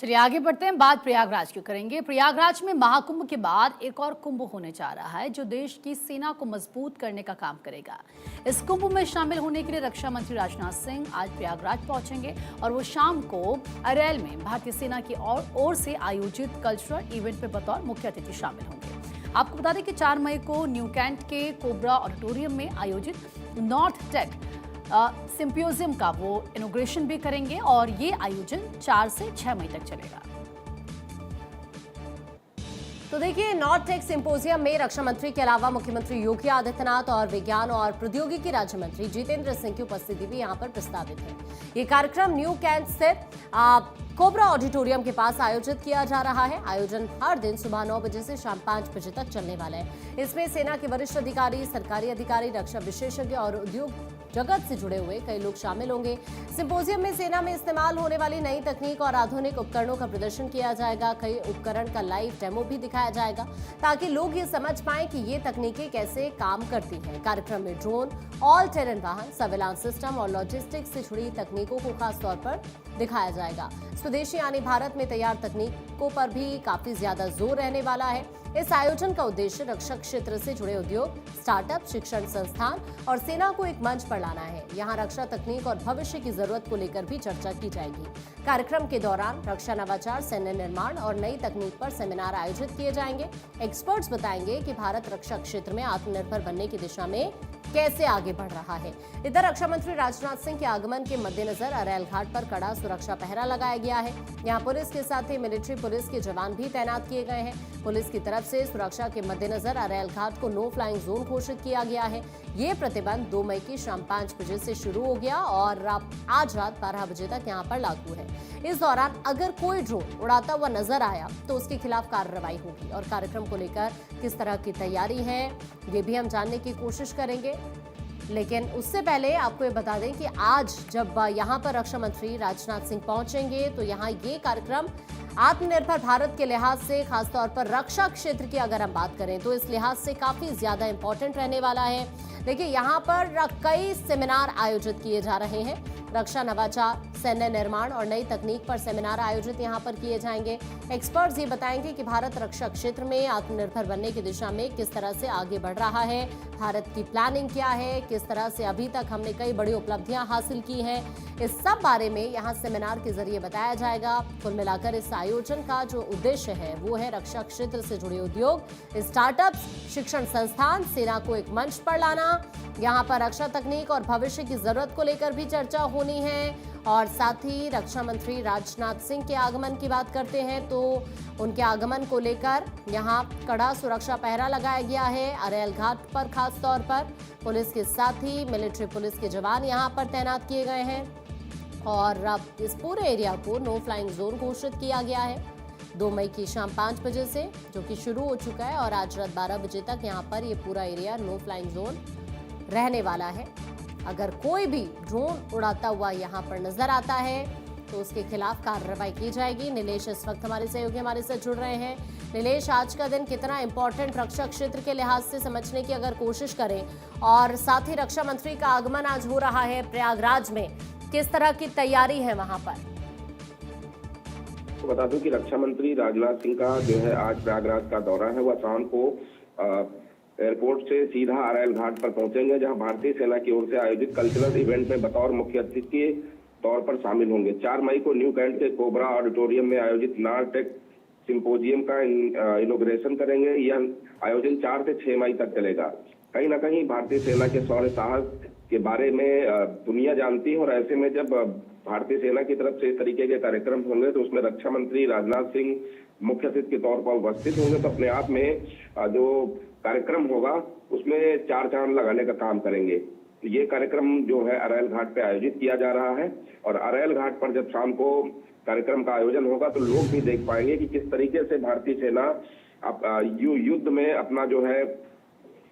चलिए आगे बढ़ते हैं। बात प्रयागराज की करेंगे। प्रयागराज में महाकुंभ के बाद एक और कुंभ होने जा रहा है जो देश की सेना को मजबूत करने का काम करेगा। इस कुंभ में शामिल होने के लिए रक्षा मंत्री राजनाथ सिंह आज प्रयागराज पहुंचेंगे और वो शाम को अरैल में भारतीय सेना की ओर से आयोजित कल्चरल इवेंट में बतौर मुख्य अतिथि शामिल होंगे। आपको बता दें कि 4 मई को न्यू कैंट के कोबरा ऑडिटोरियम में आयोजित नॉर्थ टेक सिंपोजियम का वो इनॉग्रेशन भी करेंगे और ये आयोजन 4 से 6 मई तक चलेगा। तो देखिए, नॉर्थ टेक सिंपोजियम में रक्षा मंत्री के अलावा मुख्यमंत्री योगी आदित्यनाथ और विज्ञान और प्रौद्योगिकी राज्य मंत्री जितेंद्र सिंह की उपस्थिति भी यहां पर प्रस्तावित है। ये कार्यक्रम न्यू कैंट स्थित कोबरा ऑडिटोरियम के पास आयोजित किया जा रहा है। आयोजन हर दिन सुबह 9 बजे से शाम 5 बजे तक चलने वाला है। इसमें सेना के वरिष्ठ अधिकारी, सरकारी अधिकारी, रक्षा विशेषज्ञ और उद्योग जगत से जुड़े हुए कई लोग शामिल होंगे। सिंपोजियम में सेना में इस्तेमाल होने वाली नई तकनीक और आधुनिक उपकरणों का प्रदर्शन किया जाएगा। कई उपकरण का लाइव डेमो भी दिखाया जाएगा ताकि लोग ये समझ पाएं कि ये तकनीकें कैसे काम करती हैं। कार्यक्रम में ड्रोन, ऑल टेरेन वाहन, सर्विलांस सिस्टम और लॉजिस्टिक्स से जुड़ी तकनीकों को खास तौर पर दिखाया जाएगा। स्वदेशी यानी भारत में तैयार तकनीकों पर भी काफी ज्यादा जोर रहने वाला है। इस आयोजन का उद्देश्य रक्षा क्षेत्र से जुड़े उद्योग, स्टार्टअप, शिक्षण संस्थान और सेना को एक मंच पर लाना है। यहाँ रक्षा तकनीक और भविष्य की जरूरत को लेकर भी चर्चा की जाएगी। कार्यक्रम के दौरान रक्षा नवाचार, सैन्य निर्माण और नई तकनीक पर सेमिनार आयोजित किए जाएंगे। एक्सपर्ट्स बताएंगे कि भारत रक्षा क्षेत्र में आत्मनिर्भर बनने की दिशा में कैसे आगे बढ़ रहा है। इधर रक्षा मंत्री राजनाथ सिंह के आगमन के मद्देनजर अरैल घाट पर कड़ा सुरक्षा पहरा लगाया गया है। यहाँ पुलिस के साथ ही मिलिट्री पुलिस के जवान भी तैनात किए गए हैं। पुलिस की तरफ से सुरक्षा के मद्देनजर अरैल घाट को नो फ्लाइंग जोन घोषित किया गया है। ये प्रतिबंध 2 मई की शाम 5 बजे से शुरू हो गया और आज रात 12 बजे तक यहाँ पर लागू है। इस दौरान अगर कोई ड्रोन उड़ाता हुआ नजर आया तो उसके खिलाफ कार्रवाई होगी। और कार्यक्रम को लेकर किस तरह की तैयारी है ये भी हम जानने की कोशिश करेंगे, लेकिन उससे पहले आपको ये बता दें कि आज जब यहाँ पर रक्षा मंत्री राजनाथ सिंह पहुंचेंगे तो यहाँ ये कार्यक्रम आत्मनिर्भर भारत के लिहाज से, खासतौर पर रक्षा क्षेत्र की अगर हम बात करें तो इस लिहाज से काफी ज्यादा इंपॉर्टेंट रहने वाला है। देखिए, यहाँ पर कई सेमिनार आयोजित किए जा रहे हैं। रक्षा नवाचार, सैन्य निर्माण और नई तकनीक पर सेमिनार आयोजित यहाँ पर किए जाएंगे। एक्सपर्ट्स ये बताएंगे कि भारत रक्षा क्षेत्र में आत्मनिर्भर बनने की दिशा में किस तरह से आगे बढ़ रहा है, भारत की प्लानिंग क्या है, किस तरह से अभी तक हमने कई बड़ी उपलब्धियां हासिल की हैं। इस सब बारे में यहाँ सेमिनार के जरिए बताया जाएगा। कुल मिलाकर इस आयोजन का जो उद्देश्य है वो है रक्षा क्षेत्र से जुड़े उद्योग, स्टार्टअप्स, शिक्षण संस्थान, सेना को एक मंच पर लाना। यहाँ पर रक्षा तकनीक और भविष्य की जरूरत को लेकर भी चर्चा होनी है। और साथ ही रक्षा मंत्री राजनाथ सिंह के आगमन की बात करते हैं तो उनके आगमन को लेकर यहाँ कड़ा सुरक्षा पहरा लगाया गया है। अरैल घाट पर खास तौर पर पुलिस के साथ ही मिलिट्री पुलिस के जवान यहाँ पर तैनात किए गए हैं और अब इस पूरे एरिया को नो फ्लाइंग जोन घोषित किया गया है 2 मई की शाम 5 बजे से, जो कि शुरू हो चुका है और आज रात 12 बजे तक यहाँ पर ये पूरा एरिया नो फ्लाइंग जोन रहने वाला है। अगर कोई भी ड्रोन उड़ाता हुआ यहाँ पर नजर आता है तो उसके खिलाफ कार्रवाई की जाएगी। नीलेश इस वक्त हमारे सहयोगी हमारे साथ जुड़ रहे हैं। नीलेश, आज का दिन कितना इंपॉर्टेंट रक्षा क्षेत्र के लिहाज से समझने की अगर कोशिश करें और साथ ही रक्षा मंत्री का आगमन आज हो रहा है प्रयागराज में, किस तरह की तैयारी है वहां पर? तो बता दूं कि रक्षा मंत्री राजनाथ सिंह का जो है आज प्रयागराज का दौरा है। वह शाम को एयरपोर्ट से सीधा अरैल घाट पर पहुंचेंगे, जहां भारतीय सेना की ओर से आयोजित कल्चरल इवेंट में बतौर मुख्य अतिथि के तौर पर शामिल होंगे। 4 मई को न्यू कैंट के कोबरा ऑडिटोरियम में आयोजित नॉर्थ टेक सिंपोजियम का इनॉग्रेशन करेंगे। यह आयोजन 4 से 6 मई तक चलेगा। कहीं ना कहीं भारतीय सेना के शौर्य साहस के बारे में दुनिया जानती है और ऐसे में जब भारतीय सेना की तरफ से इस तरीके के कार्यक्रम होंगे तो उसमें रक्षा मंत्री राजनाथ सिंह मुख्य अतिथि के तौर पर उपस्थित होंगे। तो अपने आप में जो कार्यक्रम होगा उसमें 4 चांद लगाने का काम करेंगे। तो ये कार्यक्रम जो है अरैल घाट पे आयोजित किया जा रहा है और अरैल घाट पर जब शाम को कार्यक्रम का आयोजन होगा तो लोग भी देख पाएंगे कि किस तरीके से भारतीय सेना युद्ध में अपना जो है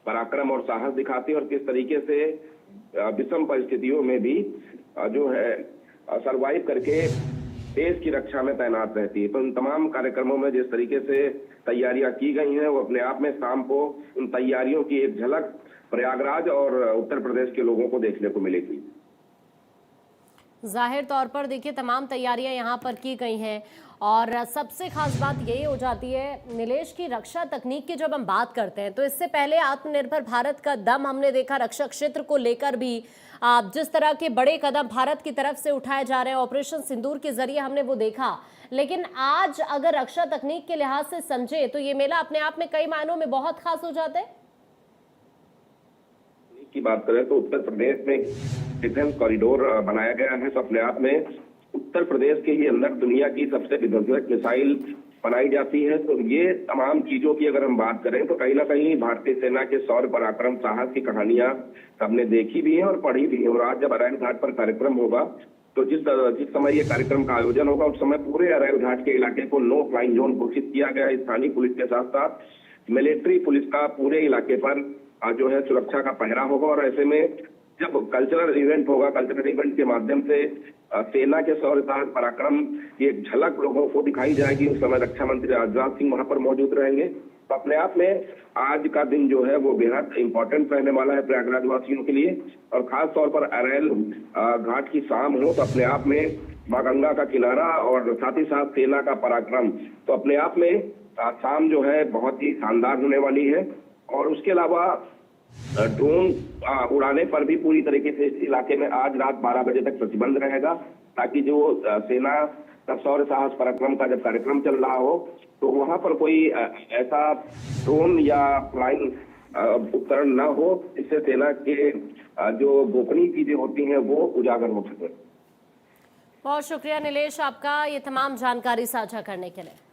पराक्रम और साहस दिखाती है और किस तरीके से विषम परिस्थितियों में भी जो है सरवाइव करके देश की रक्षा में तैनात रहती है। तो इन तमाम कार्यक्रमों में जिस तरीके से तैयारियां की गई हैं वो अपने आप में शाम को उन तैयारियों की एक झलक प्रयागराज और उत्तर प्रदेश के लोगों को देखने को मिलेगी। जाहिर तौर पर देखिए, तमाम तैयारियां यहाँ पर की गई हैं और सबसे खास बात यही हो जाती है नीलेश की रक्षा तकनीक की जब हम बात करते हैं तो इससे पहले आत्मनिर्भर भारत का दम हमने देखा रक्षा क्षेत्र को लेकर भी। जिस तरह के बड़े कदम भारत की तरफ से उठाए जा रहे हैं ऑपरेशन सिंदूर के जरिए हमने वो देखा, लेकिन आज अगर रक्षा तकनीक के लिहाज से समझे तो ये मेला अपने आप में कई मायनों में बहुत खास हो जाता है। की बात करें तो उत्तर प्रदेश में डिफेंस कॉरिडोर बनाया गया है, तो अपने आप में उत्तर प्रदेश के ही अंदर दुनिया की सबसे विध्वंसक मिसाइल बनाई जाती है। तो ये तमाम चीजों की अगर हम बात करें तो कहीं ना कहीं भारतीय सेना के शौर्य पराक्रम साहस की कहानियां हमने देखी भी है और पढ़ी भी है। और आज जब अरैल घाट पर कार्यक्रम होगा तो जिस समय ये कार्यक्रम का आयोजन होगा उस समय पूरे अरैल घाट के इलाके को नो फ्लाइंग जोन घोषित किया गया है। स्थानीय पुलिस के साथ साथ मिलिट्री पुलिस का पूरे इलाके पर जो है सुरक्षा का पहरा होगा। और ऐसे में जब कल्चरल इवेंट होगा, कल्चरल इवेंट के माध्यम से सेना के शौर्य साहस पराक्रम की एक झलक लोगों को दिखाई जाएगी। उस समय रक्षा मंत्री राजनाथ सिंह वहां पर मौजूद रहेंगे। तो अपने आप में आज का दिन जो है वो बेहद इंपॉर्टेंट रहने वाला है प्रयागराज वासियों के लिए। और खास तौर पर अरैल घाट की शाम हो तो अपने आप में मां गंगा का किनारा और साथ ही साथ सेना का पराक्रम, तो अपने आप में शाम जो है बहुत ही शानदार होने वाली है। और उसके अलावा ड्रोन उड़ाने पर भी पूरी तरीके से इस इलाके में आज रात 12 बजे तक प्रतिबंध रहेगा, ताकि जो सेना का शौर्य साहस पराक्रम का जब कार्यक्रम चल रहा हो तो वहां पर कोई ऐसा ड्रोन या फ्लाइंग उपकरण ना हो जिससे सेना के जो गोपनीय चीजें होती हैं वो उजागर हो सके। बहुत शुक्रिया नीलेश आपका ये तमाम जानकारी साझा करने के लिए।